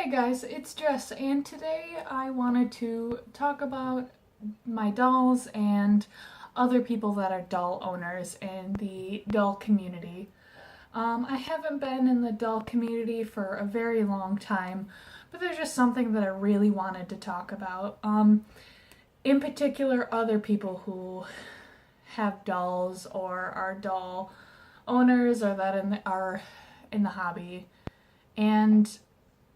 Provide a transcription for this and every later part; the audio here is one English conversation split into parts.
Hey guys, it's Jess, and today I wanted to talk about my dolls and other people that are doll owners in the doll community. I haven't been in the doll community for a very long time, but there's just something that I really wanted to talk about. In particular, other people who have dolls or are doll owners or that are in the hobby. And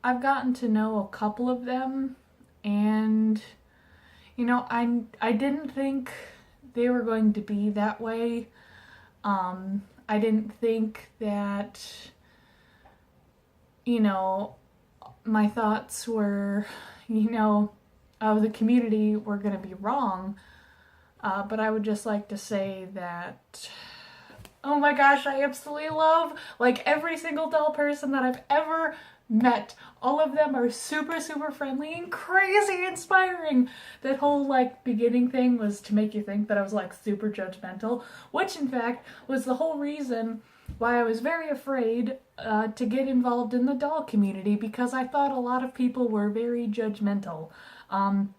I've gotten to know a couple of them, and I didn't think they were going to be that way. I didn't think that my thoughts were of the community were going to be wrong. But I would just like to say that, oh my gosh, I absolutely love like every single doll person that I've ever met. All of them are super friendly and crazy inspiring. That whole like beginning thing was to make you think that I was like super judgmental, which in fact was the whole reason why I was very afraid to get involved in the doll community, because I thought a lot of people were very judgmental and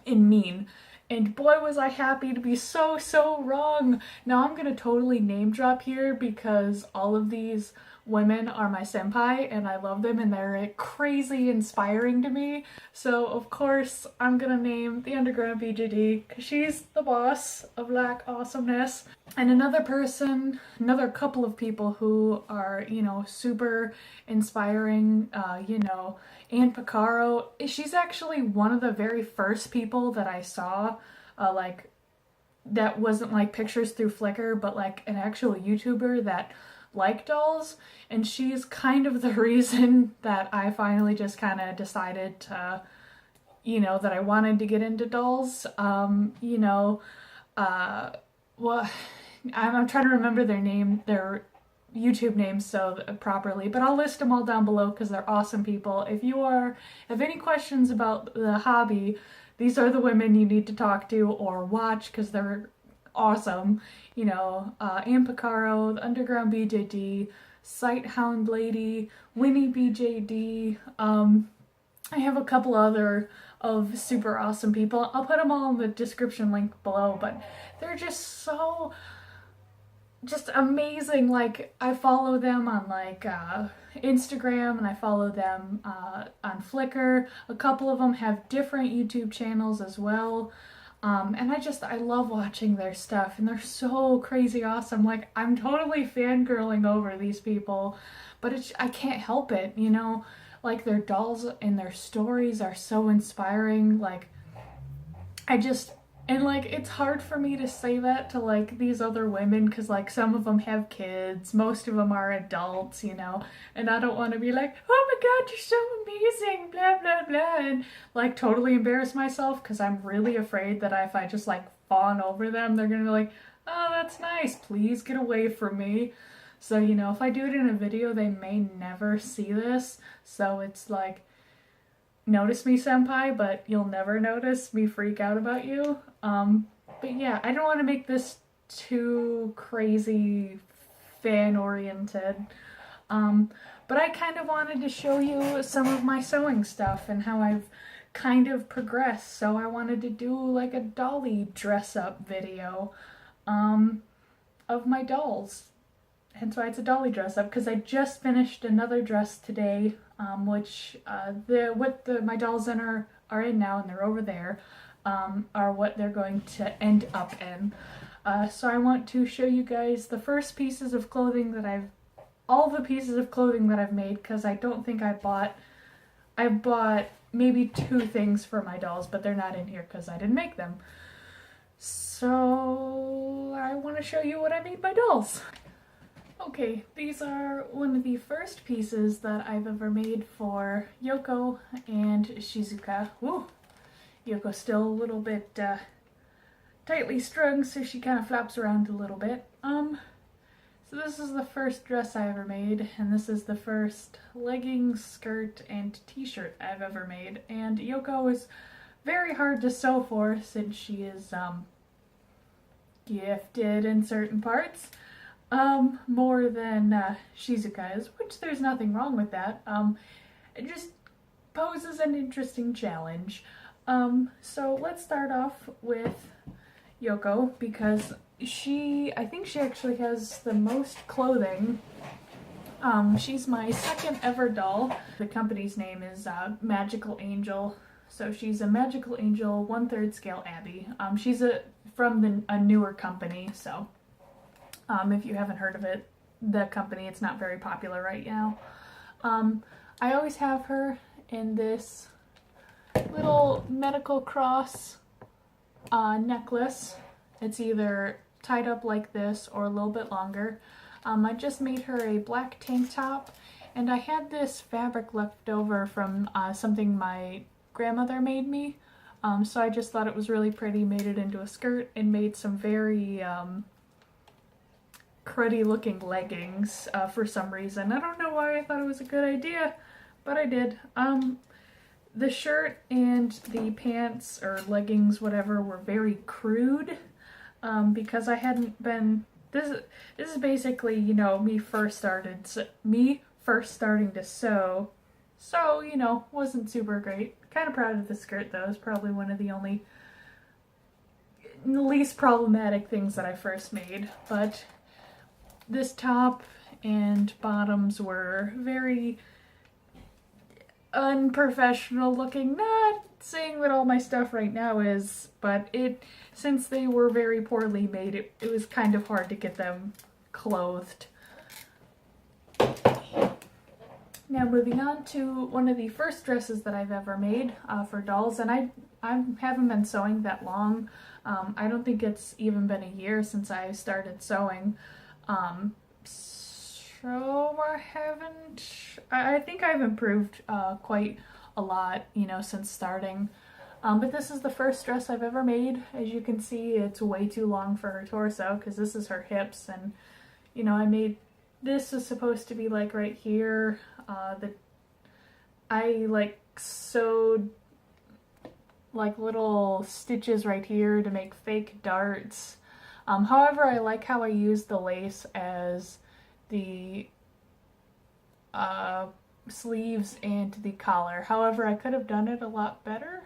mean. And boy, was I happy to be so wrong. Now I'm gonna totally name drop here because all of these women are my senpai and I love them and they're crazy inspiring to me. So of course I'm gonna name the Underground BJD because she's the boss of black awesomeness. And another couple of people who are, super inspiring, and Pecaro. She's actually one of the very first people that I saw, that wasn't like pictures through Flickr, but like an actual YouTuber that liked dolls. And she's kind of the reason that I finally just kind of decided to, that I wanted to get into dolls. Well, I'm trying to remember their YouTube names properly, but I'll list them all down below because they're awesome people. If you have any questions about the hobby, these are the women you need to talk to or watch because they're awesome. Ann Pecaro, the Underground BJD, HoundLady, WennieBJD. I have a couple other of super awesome people. I'll put them all in the description link below, but they're just amazing. Like, I follow them on Instagram, and I follow them on Flickr. A couple of them have different YouTube channels as well. And I love watching their stuff, and they're so crazy awesome. Like, I'm totally fangirling over these people, but I can't help it, Like, their dolls and their stories are so inspiring. Like, it's hard for me to say that to like these other women because like some of them have kids, most of them are adults, and I don't want to be like, oh my god, you're so amazing, blah blah blah, and like totally embarrass myself because I'm really afraid that if I just like fawn over them, they're gonna be like, oh, that's nice, please get away from me. So if I do it in a video, they may never see this, so it's like, notice me, senpai, but you'll never notice me freak out about you. But yeah, I don't want to make this too crazy fan-oriented. But I kind of wanted to show you some of my sewing stuff and how I've kind of progressed. So I wanted to do like a dolly dress-up video of my dolls. Hence why it's a dolly dress up, because I just finished another dress today, which my dolls are in now, and they're over there, are what they're going to end up in. So I want to show you guys the first pieces of clothing all the pieces of clothing that I've made, because I don't think I bought maybe 2 things for my dolls, but they're not in here because I didn't make them. So I want to show you what I made my dolls. Okay, these are one of the first pieces that I've ever made for Yoko and Shizuka. Woo! Yoko's still a little bit tightly strung, so she kind of flaps around a little bit. So this is the first dress I ever made, and this is the first leggings, skirt, and t-shirt I've ever made. And Yoko is very hard to sew for since she is gifted in certain parts. More than Shizuka is, which there's nothing wrong with that. Just poses an interesting challenge. So let's start off with Yoko, because I think she actually has the most clothing. She's my second ever doll. The company's name is Magical Angel. So she's a Magical Angel 1/3 scale Abby. She's from a newer company, so if you haven't heard of it, the company, it's not very popular right now. I always have her in this little medical cross necklace. It's either tied up like this or a little bit longer. I just made her a black tank top, and I had this fabric left over from something my grandmother made me. So I just thought it was really pretty, made it into a skirt, and made some very cruddy looking leggings for some reason. I don't know why I thought it was a good idea, but I did. The shirt and the pants or leggings, whatever, were very crude because I hadn't been. This is basically, you know, me first starting to sew. So, you know, wasn't super great. Kind of proud of the skirt though. It's probably one of the only least problematic things that I first made. But this top and bottoms were very unprofessional looking. Not saying that all my stuff right now is, but since they were very poorly made, it was kind of hard to get them clothed. Now moving on to one of the first dresses that I've ever made for dolls, and I haven't been sewing that long. I don't think it's even been a year since I started sewing. So I think I've improved quite a lot, you know, since starting. But this is the first dress I've ever made. As you can see, it's way too long for her torso because this is her hips, and, you know, this is supposed to be like right here. I like sewed like little stitches right here to make fake darts. However, I like how I used the lace as the sleeves and the collar. However, I could have done it a lot better.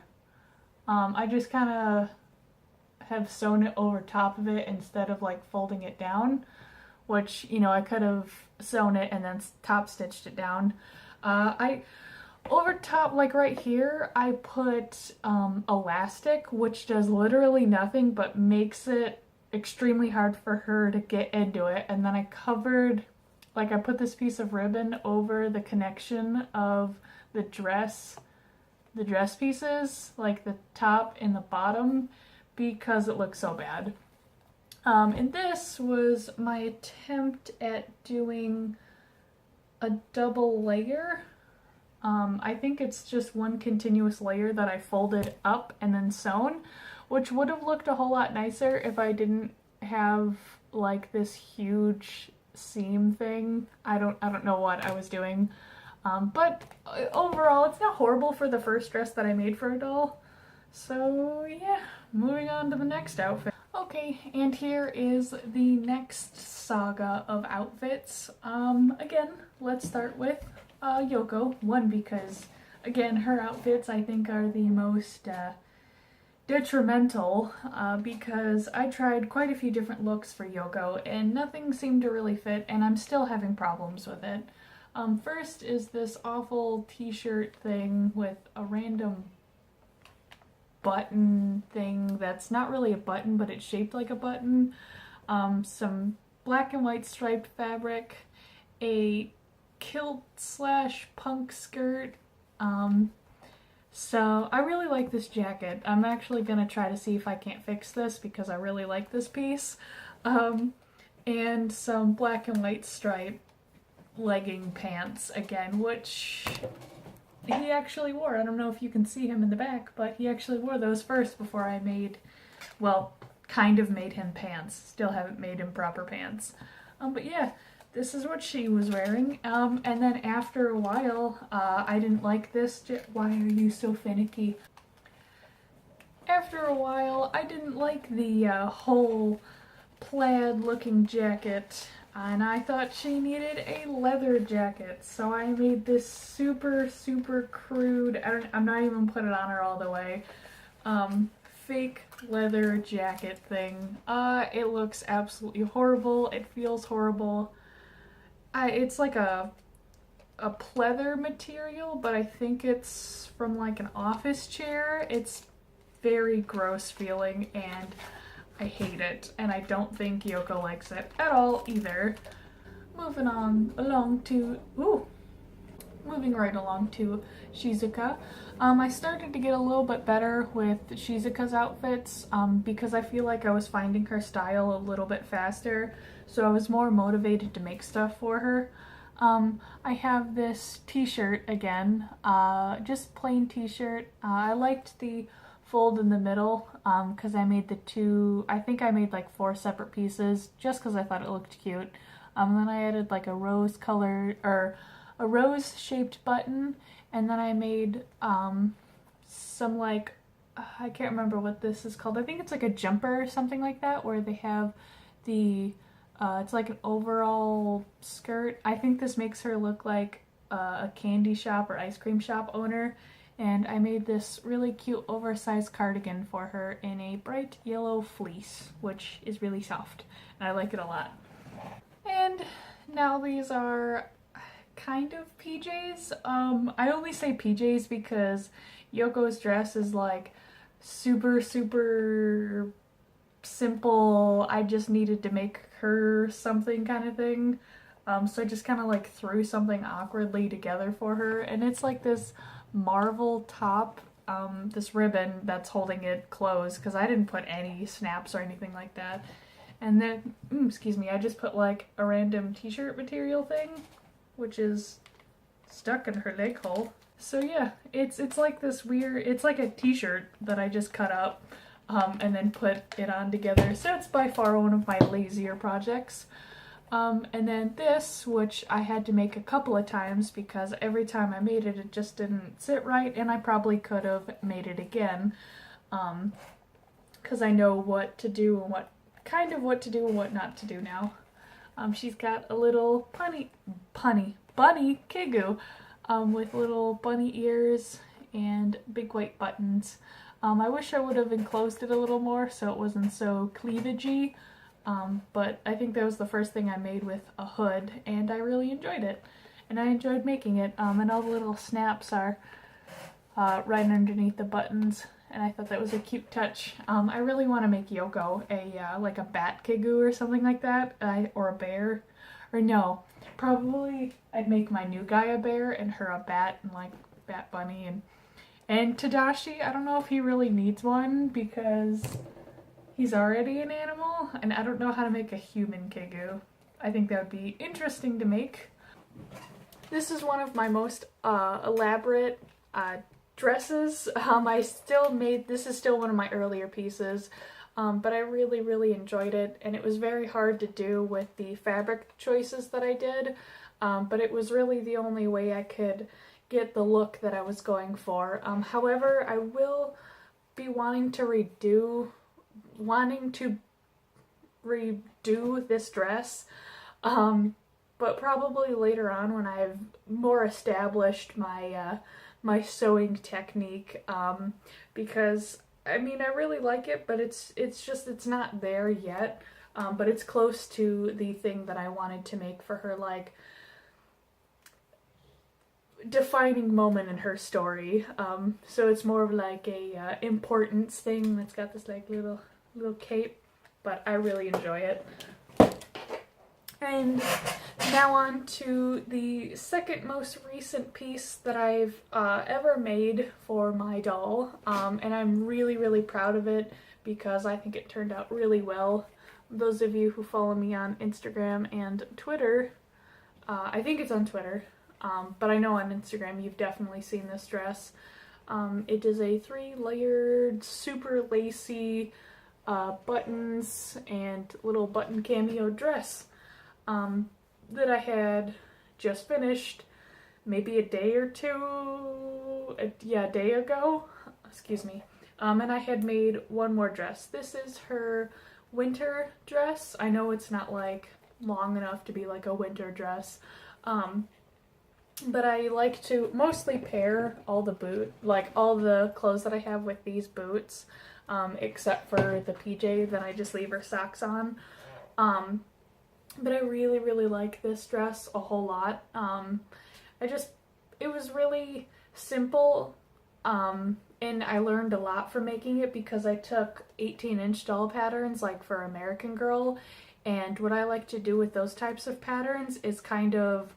I just kind of have sewn it over top of it instead of like folding it down, which, you know, I could have sewn it and then top stitched it down. Over top, like right here, I put elastic, which does literally nothing but makes it extremely hard for her to get into it. And then I put this piece of ribbon over the connection of the dress pieces, like the top and the bottom, because it looks so bad. And this was my attempt at doing a double layer. I think it's just one continuous layer that I folded up and then sewn, which would have looked a whole lot nicer if I didn't have like this huge seam thing. I don't know what I was doing. But overall, it's not horrible for the first dress that I made for a doll. So yeah, moving on to the next outfit. Okay, and here is the next saga of outfits. Again, let's start with Yoko. One, because again, her outfits I think are the most detrimental because I tried quite a few different looks for Yoko and nothing seemed to really fit, and I'm still having problems with it. First is this awful t-shirt thing with a random button thing that's not really a button, but it's shaped like a button. Some black and white striped fabric, a kilt / punk skirt. So I really like this jacket. I'm actually gonna try to see if I can't fix this because I really like this piece. And some black and white stripe legging pants again, which he actually wore. I don't know if you can see him in the back, but he actually wore those first before I kind of made him pants. Still haven't made him proper pants. But yeah, this is what she was wearing. And then after a while, I didn't like this. Why are you so finicky? After a while, I didn't like the whole plaid looking jacket and I thought she needed a leather jacket, so I made this super, super crude, I'm not even putting it on her all the way, fake leather jacket thing. It looks absolutely horrible. It feels horrible. It's like a pleather material, but I think it's from like an office chair. It's very gross feeling and I hate it, and I don't think Yoko likes it at all either. Moving right along to Shizuka. I started to get a little bit better with Shizuka's outfits because I feel like I was finding her style a little bit faster, so I was more motivated to make stuff for her. I have this t-shirt again, just plain t-shirt. I liked the fold in the middle because I made I think I made like 4 separate pieces just because I thought it looked cute. Then I added like a rose shaped button, and then I made some like, I can't remember what this is called. I think it's like a jumper or something like that, where they have the it's like an overall skirt. I think this makes her look like a candy shop or ice cream shop owner. And I made this really cute oversized cardigan for her in a bright yellow fleece, which is really soft, and I like it a lot. And now these are kind of PJs. I only say PJs because Yoko's dress is like super, super simple. I just needed to make her something kind of thing. So I just kind of like threw something awkwardly together for her, and it's like this Marvel top, this ribbon that's holding it closed because I didn't put any snaps or anything like that. And then, excuse me, I just put like a random t-shirt material thing, which is stuck in her leg hole. So yeah, it's like this weird, it's like a t-shirt that I just cut up and then put it on together. So it's by far one of my lazier projects. And then this, which I had to make a couple of times because every time I made it, it just didn't sit right, and I probably could have made it again, because I know what to do and what not to do now. She's got a little bunny Kigu, with little bunny ears and big white buttons. I wish I would have enclosed it a little more so it wasn't so cleavagey. But I think that was the first thing I made with a hood, and I really enjoyed it. And I enjoyed making it, and all the little snaps are right underneath the buttons, and I thought that was a cute touch. I really want to make Yoko like a bat Kigu or something like that, or a bear. Or no, probably I'd make my new guy a bear and her a bat, and like Bat Bunny. And Tadashi, I don't know if he really needs one because he's already an animal, and I don't know how to make a human Kigu. I think that would be interesting to make. This is one of my most elaborate dresses. This is still one of my earlier pieces, but I really, really enjoyed it, and it was very hard to do with the fabric choices that I did, but it was really the only way I could get the look that I was going for. However, I will be wanting to redo this dress, but probably later on when I've more established my my sewing technique, because I mean I really like it, but it's not there yet, but it's close to the thing that I wanted to make for her, like defining moment in her story. So it's more of like a importance thing that's got this like little cape, but I really enjoy it. And now on to the second most recent piece that I've ever made for my doll, and I'm really, really proud of it because I think it turned out really well. Those of you who follow me on Instagram and Twitter, I think it's on Twitter, but I know on Instagram you've definitely seen this dress. It is a 3-layered, super lacy, buttons and little button cameo dress that I had just finished maybe a day ago, excuse me, and I had made one more dress. This is her winter dress. I know it's not like long enough to be like a winter dress. But I like to mostly pair all the clothes that I have with these boots, except for the PJ, then I just leave her socks on. But I really, really like this dress a whole lot. It was really simple, and I learned a lot from making it because I took 18-inch doll patterns like for American Girl, and what I like to do with those types of patterns is kind of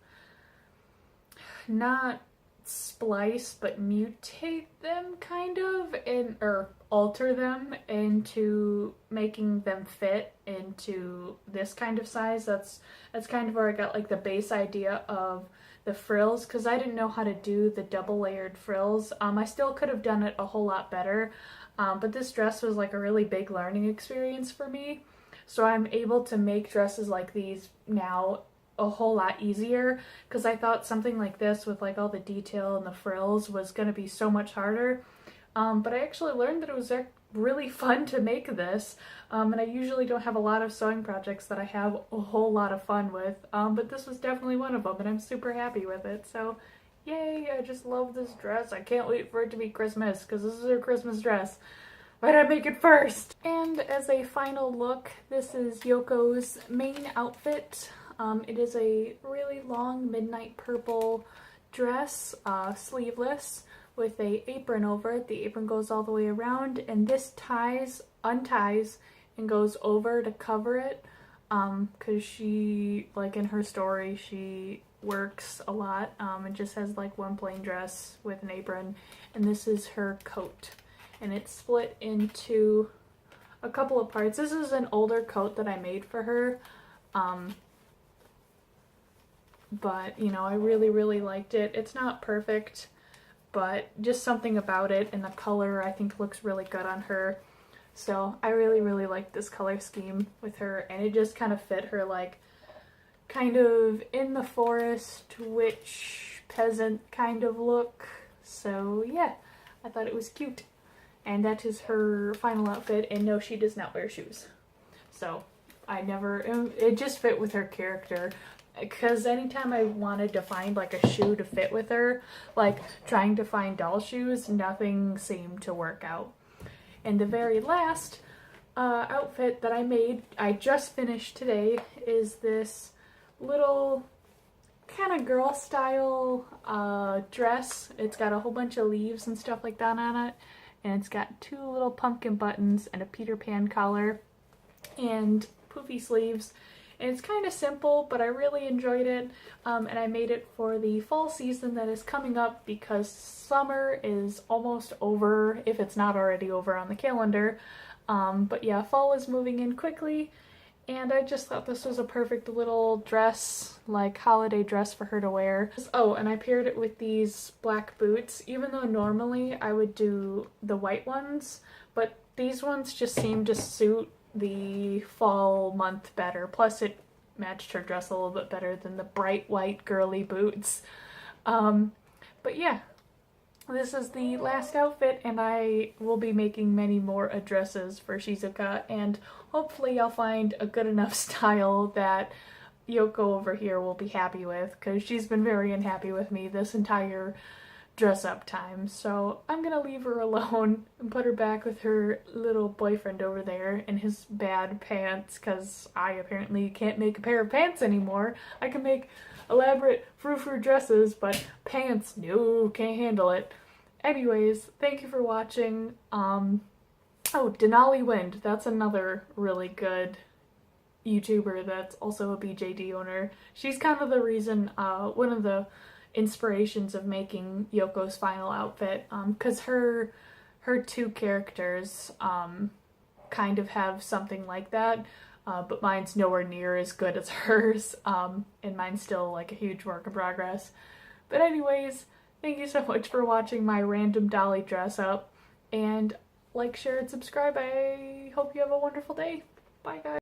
not splice but mutate them kind of, or alter them into making them fit into this kind of size. That's kind of where I got like the base idea of the frills, because I didn't know how to do the double layered frills. I still could have done it a whole lot better, but this dress was like a really big learning experience for me, so I'm able to make dresses like these now a whole lot easier, because I thought something like this with like all the detail and the frills was going to be so much harder, but I actually learned that it was really fun to make this, and I usually don't have a lot of sewing projects that I have a whole lot of fun with, but this was definitely one of them, and I'm super happy with it. So yay, I just love this dress. I can't wait for it to be Christmas, because this is her Christmas dress. Why did I make it first? And as a final look, this is Yoko's main outfit. It is a really long midnight purple dress, sleeveless, with a apron over it. The apron goes all the way around, and this unties and goes over to cover it, because she, like in her story, she works a lot, and just has like one plain dress with an apron, and this is her coat, and it's split into a couple of parts. This is an older coat that I made for her, but you know, I really, really liked it. It's not perfect, but just something about it, and the color I think looks really good on her. So I really, really like this color scheme with her, and it just kind of fit her, like kind of in the forest witch peasant kind of look. So yeah, I thought it was cute. And that is her final outfit, and no, she does not wear shoes. So it just fit with her character. Because anytime I wanted to find like a shoe to fit with her, like trying to find doll shoes, nothing seemed to work out. And the very last outfit that I made, I just finished today, is this little kind of girl style dress. It's got a whole bunch of leaves and stuff like that on it, and it's got two little pumpkin buttons and a Peter Pan collar and poofy sleeves. And it's kind of simple, but I really enjoyed it, and I made it for the fall season that is coming up, because summer is almost over, if it's not already over on the calendar. But yeah, fall is moving in quickly, and I just thought this was a perfect little dress, like holiday dress for her to wear. Oh, and I paired it with these black boots, even though normally I would do the white ones, but these ones just seem to suit the fall month better. Plus it matched her dress a little bit better than the bright white girly boots. But yeah, this is the last outfit, and I will be making many more dresses for Shizuka, and hopefully I'll find a good enough style that Yoko over here will be happy with, because she's been very unhappy with me this entire dress up time. So I'm gonna leave her alone and put her back with her little boyfriend over there in his bad pants, because I apparently can't make a pair of pants anymore. I can make elaborate frou-frou dresses, but pants, no, can't handle it. Anyways, thank you for watching. Oh, Denali Wind, that's another really good YouTuber that's also a BJD owner. She's kind of the reason, one of the inspirations of making Yoko's final outfit, because her two characters kind of have something like that, but mine's nowhere near as good as hers, and mine's still like a huge work in progress. But anyways, thank you so much for watching my random dolly dress up, and like, share, and subscribe. I hope you have a wonderful day. Bye guys.